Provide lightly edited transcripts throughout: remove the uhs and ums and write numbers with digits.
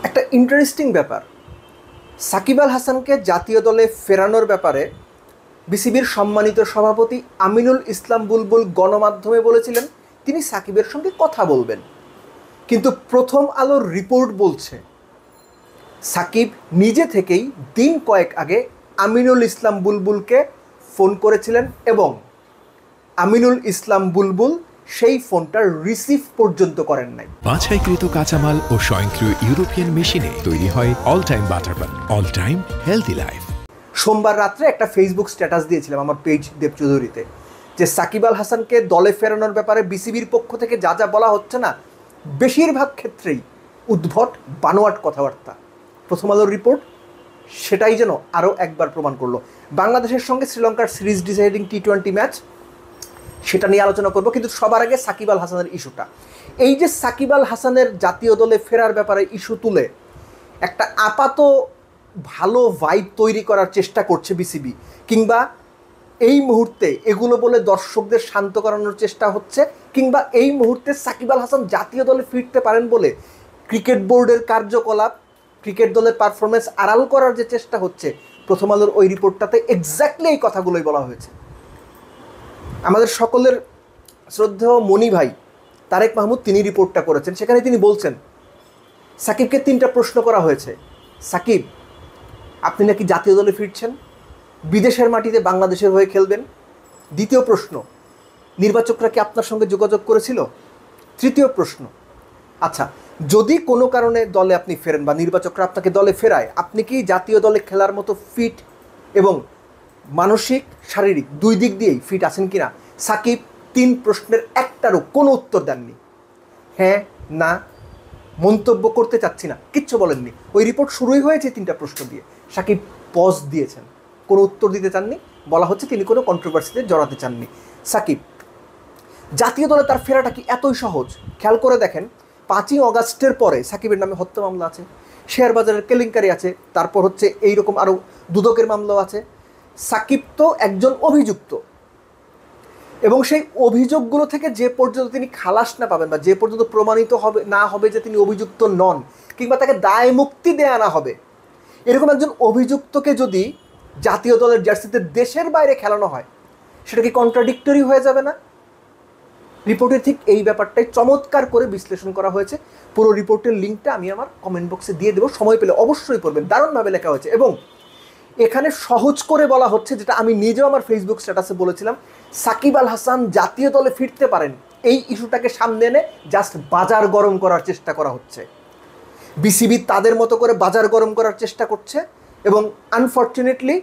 একটা ইন্টারেস্টিং ব্যাপার, সাকিব আল হাসানকে জাতীয় দলে ফেরানোর ব্যাপারে বিসিবির সম্মানিত সভাপতি আমিনুল ইসলাম বুলবুল গণমাধ্যমে বলেছিলেন তিনি সাকিবের সঙ্গে কথা বলবেন। কিন্তু প্রথম আলোর রিপোর্ট বলছে সাকিব নিজে থেকেই দিন কয়েক আগে আমিনুল ইসলাম বুলবুলকে ফোন করেছিলেন এবং আমিনুল ইসলাম বুলবুল সেই ফোনটা রিসিভ পর্যন্ত করেন নাই। বাছাইকৃত কাঁচামাল ও স্বয়ংক্রিয় ইউরোপিয়ান মেশিনে তৈরি হয় all time butter bun, all time healthy life. সোমবার রাত্রে একটা ফেসবুক স্ট্যাটাস দিয়েছিলাম আমার পেজ দেব চৌধুরীতে যে সাকিব আল হাসানকে দলে ফেরানোর ব্যাপারে বিসিবির পক্ষ থেকে যা যা বলা হচ্ছে না, বেশিরভাগ ক্ষেত্রেই উদ্ভট বানোয়াট কথাবার্তা। প্রথম আলোর রিপোর্ট সেটাই যেন আরও একবার প্রমাণ করলো। বাংলাদেশের সঙ্গে শ্রীলঙ্কার সিরিজ ডিসাইডিং টি-20 ম্যাচ, সেটা নিয়ে আলোচনা করব, কিন্তু সবার আগে সাকিব আল হাসানের ইস্যুটা। এই যে সাকিব আল হাসানের জাতীয় দলে ফেরার ব্যাপারে ইস্যু তুলে একটা আপাত ভালো ভাইব তৈরি করার চেষ্টা করছে বিসিবি, কিংবা এই মুহূর্তে এগুলো বলে দর্শকদের শান্ত করানোর চেষ্টা হচ্ছে, কিংবা এই মুহূর্তে সাকিব আল হাসান জাতীয় দলে ফিরতে পারেন বলে ক্রিকেট বোর্ডের কার্যকলাপ, ক্রিকেট দলের পারফরমেন্স আড়াল করার যে চেষ্টা হচ্ছে, প্রথম আলোর ওই রিপোর্টটাতে এক্স্যাক্টলি এই কথাগুলোই বলা হয়েছে। আমাদের সকলের শ্রদ্ধেয় মনি ভাই তারেক মাহমুদ তিনি রিপোর্টটা করেছেন, সেখানে তিনি বলছেন সাকিবকে 3টা প্রশ্ন করা হয়েছে। সাকিব, আপনি নাকি জাতীয় দলে ফিরছেন, বিদেশের মাটিতে বাংলাদেশের হয়ে খেলবেন। দ্বিতীয় প্রশ্ন, নির্বাচকরা কি আপনার সঙ্গে যোগাযোগ করেছিল? তৃতীয় প্রশ্ন, আচ্ছা যদি কোনো কারণে দলে আপনি ফেরেন বা নির্বাচকরা আপনাকে দলে ফেরায়, আপনি কি জাতীয় দলে খেলার মতো ফিট এবং মানসিক শারীরিক দুই দিক দিয়েই ফিট আছেন কিনা? সাকিব 3 প্রশ্নের একটারও কোনো উত্তর দেননি। হ্যাঁ না, মন্তব্য করতে চাচ্ছি না, কিচ্ছু বলেননি। ওই রিপোর্ট শুরুই হয়েছে 3টা প্রশ্ন দিয়ে। সাকিব পজ দিয়েছেন, কোনো উত্তর দিতে চাননি। বলা হচ্ছে তিনি কোনো কন্ট্রোভার্সিতে জড়াতে চাননি। সাকিব জাতীয় দলে তার ফেরাটা কি এতই সহজ? খেয়াল করে দেখেন, 5ই অগাস্টের পরে সাকিবের নামে হত্যা মামলা আছে, শেয়ার বাজারের কেলেঙ্কারি আছে, তারপর হচ্ছে এইরকম আরও দুদকের মামলাও আছে। সাকিব তো একজন অভিযুক্ত, এবং সেই অভিযোগগুলো থেকে যে পর্যন্ত তিনি খালাস না পাবেন বা যে পর্যন্ত প্রমাণিত হবে না হবে যে তিনি অভিযুক্ত নন, কিংবা তাকে দায় মুক্তি দেয়া না হবে, এরকম একজন অভিযুক্তকে যদি জাতীয় দলের জার্সিতে দেশের বাইরে খেলানো হয়, সেটা কি কন্ট্রাডিক্টরি হয়ে যাবে না? রিপোর্টে ঠিক এই ব্যাপারটাই চমৎকার করে বিশ্লেষণ করা হয়েছে। পুরো রিপোর্টের লিঙ্কটা আমি আমার কমেন্ট বক্সে দিয়ে দেবো, সময় পেলে অবশ্যই পড়বেন, দারুণভাবে লেখা হয়েছে। এবং এখানে সহজ করে বলা হচ্ছে, যেটা আমি নিজেও আমার ফেসবুক স্ট্যাটাসে বলেছিলাম, সাকিব আল হাসান জাতীয় দলে ফিরতে পারেন, এই ইস্যুটাকে সামনে এনে জাস্ট বাজার গরম করার চেষ্টা করা হচ্ছে। বিসিবি তাদের মতো করে বাজার গরম করার চেষ্টা করছে, এবং আনফর্চুনেটলি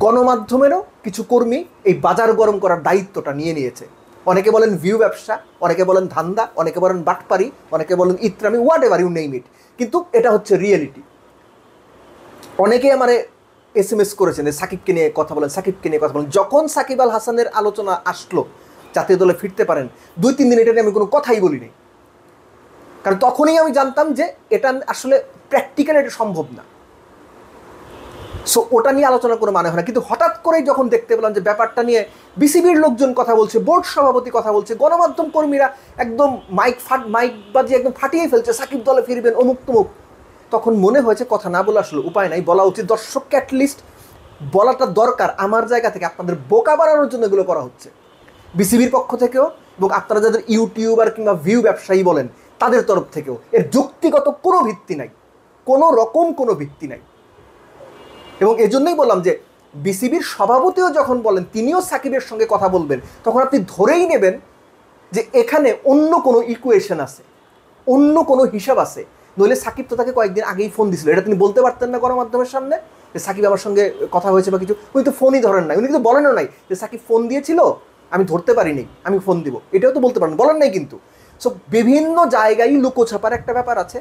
গণমাধ্যমেরও কিছু কর্মী এই বাজার গরম করার দায়িত্বটা নিয়ে নিয়েছে। অনেকে বলেন ভিউ ব্যবসা, অনেকে বলেন ধান্দা, অনেকে বলেন বাটপারি, অনেকে বলেন ইত্রামি, whatever you name it, কিন্তু এটা হচ্ছে রিয়েলিটি। অনেকেই আমারে SMS করেছেন সাকিবকে নিয়ে কথা বলেন, সাকিবকে নিয়ে কথা বলেন। যখন সাকিব আল হাসানের আলোচনা আসলো জাতীয় দলে ফিরতে পারেন, 2-3 দিন এটা নিয়ে আমি কোনো কথাই বলিনি, কারণ তখনই আমি জানতাম যে এটা আসলে প্র্যাকটিক্যালি এটা সম্ভব না। সো ওটা নিয়ে আলোচনা করে মানে হয় না। কিন্তু হঠাৎ করেই যখন দেখতে পেলাম যে ব্যাপারটা নিয়ে বিসিবির লোকজন কথা বলছে, বোর্ড সভাপতি কথা বলছে, গণমাধ্যম কর্মীরা একদম মাইক বাজিয়ে একদম ফাটিয়ে ফেলছে, সাকিব দলে ফিরবেন অমুক তমুক, তখন মনে হয়েছে কথা না বলে আসলে উপায় নাই, বলা উচিত। দর্শককে অ্যাটলিস্ট বলাটা দরকার। আমার জায়গা থেকে আপনাদের বোকা বানানোর জন্য এগুলো করা হচ্ছে বিসিবির পক্ষ থেকেও, এবং আপনারা যাদের ইউটিউবার কিংবা ভিউ ব্যবসায়ী বলেন তাদের তরফ থেকেও। এর যুক্তিগত কোনো ভিত্তি নাই, কোনো রকম কোনো ভিত্তি নাই। এবং এজন্যই বললাম যে বিসিবির সভাপতিও যখন বলেন তিনিও সাকিবের সঙ্গে কথা বলবেন, তখন আপনি ধরেই নেবেন যে এখানে অন্য কোনো ইকুয়েশন আছে, অন্য কোনো হিসাব আছে। নইলে সাকিব তো তাকে কয়েকদিন আগেই ফোন দিয়েছিল, এটা তিনি বলতে পারতেন না গণমাধ্যমের সামনে যে সাকিব আমার সঙ্গে কথা হয়েছে বা কিছু? উনি তো ফোনই ধরেন নাই, উনি কিন্তু বলেনও নাই যে সাকিব ফোন দিয়েছিল আমি ধরতে পারিনি, আমি ফোন দিব, এটাও তো বলতে পারেন, বলেন নাই কিন্তু। সো বিভিন্ন জায়গায় লুকোছাপার একটা ব্যাপার আছে।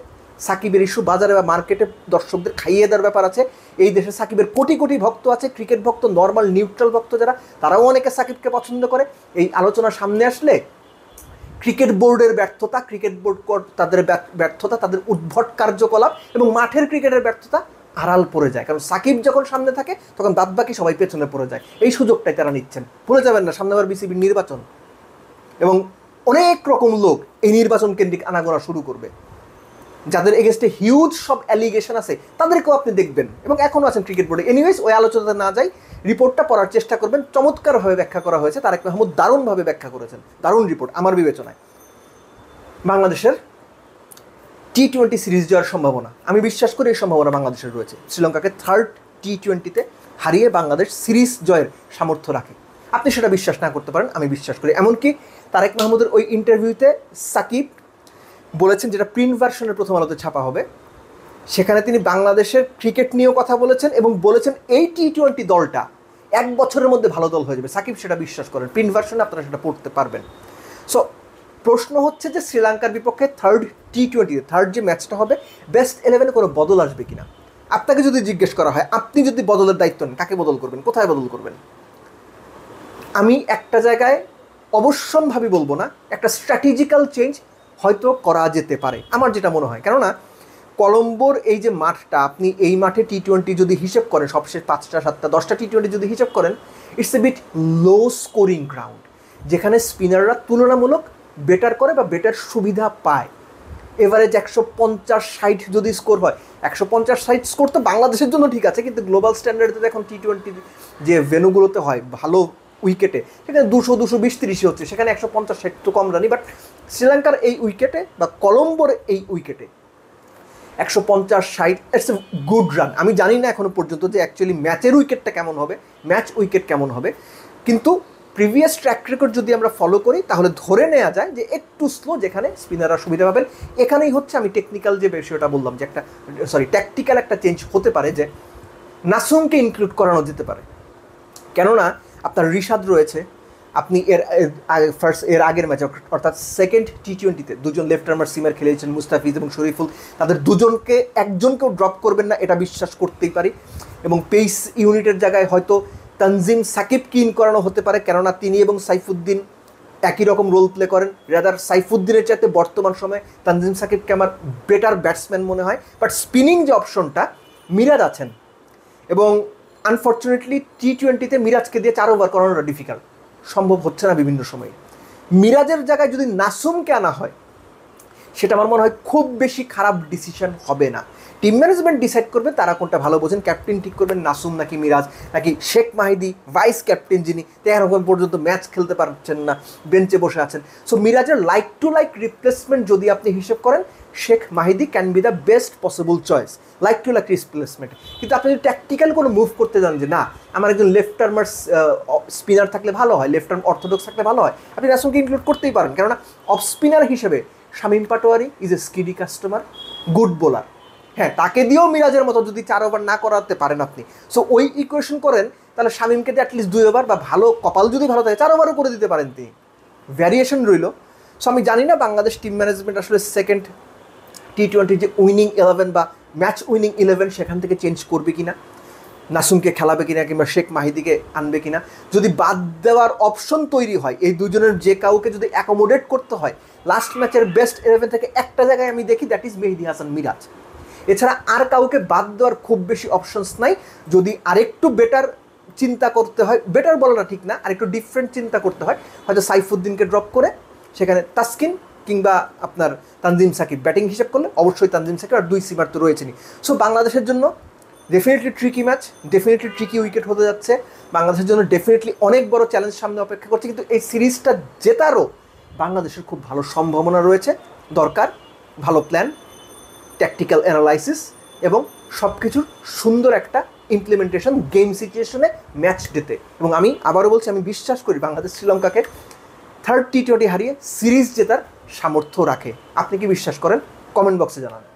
সাকিবের ইস্যু বাজারে বা মার্কেটে দর্শকদের খাইয়ে দেওয়ার ব্যাপার আছে। এই দেশে সাকিবের কোটি কোটি ভক্ত আছে, ক্রিকেট ভক্ত, নর্মাল নিউট্রাল ভক্ত যারা, তারাও অনেকে সাকিবকে পছন্দ করে। এই আলোচনা সামনে আসলে ক্রিকেট বোর্ডের ব্যর্থতা, ক্রিকেট বোর্ড তাদের ব্যর্থতা, তাদের উদ্ভট কার্যকলাপ এবং মাঠের ক্রিকেটের ব্যর্থতা আড়াল পড়ে যায়। কারণ সাকিব যখন সামনে থাকে তখন বাদবাকি সবাই পেছনে পড়ে যায়। এই সুযোগটাই তারা নিচ্ছেন। ভুলে যাবেন না সামনে আবার বিসিবির নির্বাচন, এবং অনেক রকম লোক এই নির্বাচন কেন্দ্রিক আনাগোনা শুরু করবে। যাদের এগেনস্টে হিউজ সব অ্যালিগেশন আছে তাদেরকেও আপনি দেখবেন, এবং এখনও আছেন ক্রিকেট বোর্ডে। এনিওয়েজ ওই আলোচনাতে না যাই, রিপোর্টটা পড়ার চেষ্টা করবেন। চমৎকারভাবে ব্যাখ্যা করা হয়েছে, তারেক মাহমুদ দারুণভাবে ব্যাখ্যা করেছেন, দারুণ রিপোর্ট আমার বিবেচনায়। বাংলাদেশের টি-20 সিরিজ যাওয়ার সম্ভাবনা, আমি বিশ্বাস করি এই সম্ভাবনা বাংলাদেশের রয়েছে। শ্রীলঙ্কাকে থার্ড টি-20তে হারিয়ে বাংলাদেশ সিরিজ জয়ের সামর্থ্য রাখে। আপনি সেটা বিশ্বাস না করতে পারেন, আমি বিশ্বাস করি। এমনকি তারেক মাহমুদের ওই ইন্টারভিউতে সাকিব বলেছেন, যেটা প্রিন্ট ভার্সনের প্রথম আলোতে ছাপা হবে, সেখানে তিনি বাংলাদেশের ক্রিকেট নিয়েও কথা বলেছেন এবং বলেছেন এই টি-20 দলটা 1 বছরের মধ্যে ভালো দল হয়ে যাবে। সাকিব সেটা বিশ্বাস করেন, প্রিন্ট ভার্সনে আপনারা সেটা পড়তে পারবেন। সো প্রশ্ন হচ্ছে যে শ্রীলঙ্কার বিপক্ষে থার্ড টি-20 থার্ড যে ম্যাচটা হবে, বেস্ট 11-এ কোনো বদল আসবে কিনা। আপনাকে যদি জিজ্ঞেস করা হয় আপনি যদি বদলের দায়িত্ব নেন, কাকে বদল করবেন, কোথায় বদল করবেন? আমি একটা জায়গায় অবশ্যম্ভাবী বলবো না, একটা স্ট্র্যাটেজিক্যাল চেঞ্জ হয়তো করা যেতে পারে আমার যেটা মনে হয়। কেননা কলম্বোর এই যে মাঠটা, আপনি এই মাঠে টি-20 যদি হিসেব করেন, সবশেষ 5টা 7টা 10টা টি-20 যদি হিসেব করেন, it's a bit low scoring ground, যেখানে স্পিনাররা তুলনামূলক বেটার করে বা বেটার সুবিধা পায়। এভারেজ 150-60 যদি স্কোর হয়, 150-60 স্কোর তো বাংলাদেশের জন্য ঠিক আছে, কিন্তু গ্লোবাল স্ট্যান্ডার্ডে এখন টি-20 যে ভেন্যুগুলোতে হয় ভালো উইকেটে, সেখানে 200-220-30 হচ্ছে, সেখানে 150-60 তো কম রানি। বাট শ্রীলঙ্কার এই উইকেটে বা কলম্বোর এই উইকেটে 150-60 ইটস এ গুড রান। আমি জানি না এখনো পর্যন্ত যে অ্যাকচুয়ালি ম্যাচের উইকেটটা কেমন হবে, ম্যাচ উইকেট কেমন হবে, কিন্তু প্রিভিয়াস ট্র্যাক রেকর্ড যদি আমরা ফলো করি তাহলে ধরে নেওয়া যায় যে একটু স্লো, যেখানে স্পিনাররা সুবিধা পাবেন। এখানেই হচ্ছে আমি টেকনিক্যাল যে বিষয়টা বললাম, যে একটা ট্যাকটিক্যাল একটা চেঞ্জ হতে পারে, যে নাসুমকে ইনক্লুড করানো যেতে পারে। কেননা আপনার রিশাদ রয়েছে, আপনি এর আগের ম্যাচে অর্থাৎ সেকেন্ড টি-20তে দুজন লেফট আর্মার সিমার খেলেছেন, মুস্তাফিজ এবং শরীফুল, তাদের দুজনকে একজনকেও ড্রপ করবেন না এটা বিশ্বাস করতেই পারি। এবং পেস ইউনিটের জায়গায় হয়তো তানজিম সাকিবকে ইন করানো হতে পারে, কেননা তিনি এবং সাইফুদ্দিন একই রকম রোল প্লে করেন। রাদার সাইফুদ্দিনের চাইতে বর্তমান সময়ে তানজিম সাকিবকে আমার বেটার ব্যাটসম্যান মনে হয়। বাট স্পিনিং যে অপশনটা, মিরাজ আছেন, এবং আনফর্চুনেটলি টি-20তে মিরাজকে দিয়ে 4 ওভার করানোটা ডিফিকাল্ট, সম্ভব হচ্ছে না বিভিন্ন সময়ে। মিরাজের জায়গায় যদি নাসুমকে আনা হয়, সেটা আমার মনে হয় খুব বেশি খারাপ ডিসিশন হবে না। টিম ম্যানেজমেন্ট ডিসাইড করবে তারা কোনটা ভালো বোঝেন, ক্যাপ্টেন ঠিক করবেন নাসুম নাকি মিরাজ, নাকি শেখ মাহিদি ভাইস ক্যাপ্টেন, যিনি 13 পর্যন্ত ম্যাচ খেলতে পারছেন না, বেঞ্চে বসে আছেন। সো মিরাজের লাইক টু লাইক রিপ্লেসমেন্ট যদি আপনি হিসেব করেন, Sheikh Mahidi can be the best possible choice, like to like replacement. কিন্তু আপনি যদি ট্যাকটিক্যাল কোনো মুভ করতে যান, যে না আমার একজন লেফট আর্মার স্পিনার থাকলে ভালো হয়, লেফট আর্ম অর্থোডক্স থাকলে ভালো হয়, আপনি নাসুমকে ইনক্লুড করতেই পারেন। কেননা অফ স্পিনার হিসেবে Shamim Patwari is a skiddy customer, good bowler. হ্যাঁ, তাকে দিয়েও মিরাজের মতো যদি 4 ওভার না করাতে পারেন আপনি, সো ওই ইকুয়েশন করেন, তাহলে শামীমকে দিয়ে অ্যাটলিস্ট 2 ওভার, বা ভালো কপাল যদি ভালো থাকে 4 ওভারও করে দিতে পারেন তিনি, ভ্যারিয়েশন রইল। সো আমি জানি না বাংলাদেশ টিম ম্যানেজমেন্ট আসলে সেকেন্ড টি-20 যে উইনিং 11 বা ম্যাচ উইনিং 11 সেখান থেকে চেঞ্জ করবে কিনা, নাসুমকে খেলাবে কিনা, কিংবা শেখ মাহিদিকে আনবে কিনা। যদি বাদ দেওয়ার অপশন তৈরি হয়, এই দুজনের যে কাউকে যদি অ্যাকোমোডেট করতে হয়, লাস্ট ম্যাচের বেস্ট 11 থেকে একটা জায়গায় আমি দেখি, দ্যাট ইজ মেহেদী হাসান মিরাজ। এছাড়া আর কাউকে বাদ দেওয়ার খুব বেশি অপশনস নাই। যদি আরেকটু বেটার চিন্তা করতে হয়, বেটার বলাটা ঠিক না, আরেকটু ডিফারেন্ট চিন্তা করতে হয়, হয়তো সাইফুদ্দিনকে ড্রপ করে সেখানে তাসকিন কিংবা আপনার তানজিম সাকিব ব্যাটিং হিসেব করলে, অবশ্যই তানজিম সাকিব, আর 2 সিমার তো রয়েছেনই। সো বাংলাদেশের জন্য definitely tricky match, definitely tricky wicket হতে যাচ্ছে, বাংলাদেশের জন্য ডেফিনেটলি অনেক বড় চ্যালেঞ্জ সামনে অপেক্ষা করছে। কিন্তু এই সিরিজটা জেতারও বাংলাদেশের খুব ভালো সম্ভাবনা রয়েছে। দরকার ভালো প্ল্যান, ট্যাকটিক্যাল অ্যানালাইসিস এবং সব কিছুর সুন্দর একটা ইমপ্লিমেন্টেশন গেম সিচুয়েশনে ম্যাচ ডেতে। এবং আমি আবারও বলছি, আমি বিশ্বাস করি বাংলাদেশ শ্রীলঙ্কাকে থার্ড টি-20 হারিয়ে সিরিজ জেতার সামর্থ্য রাখে। আপনি কি বিশ্বাস করেন? কমেন্ট বক্সে জানান।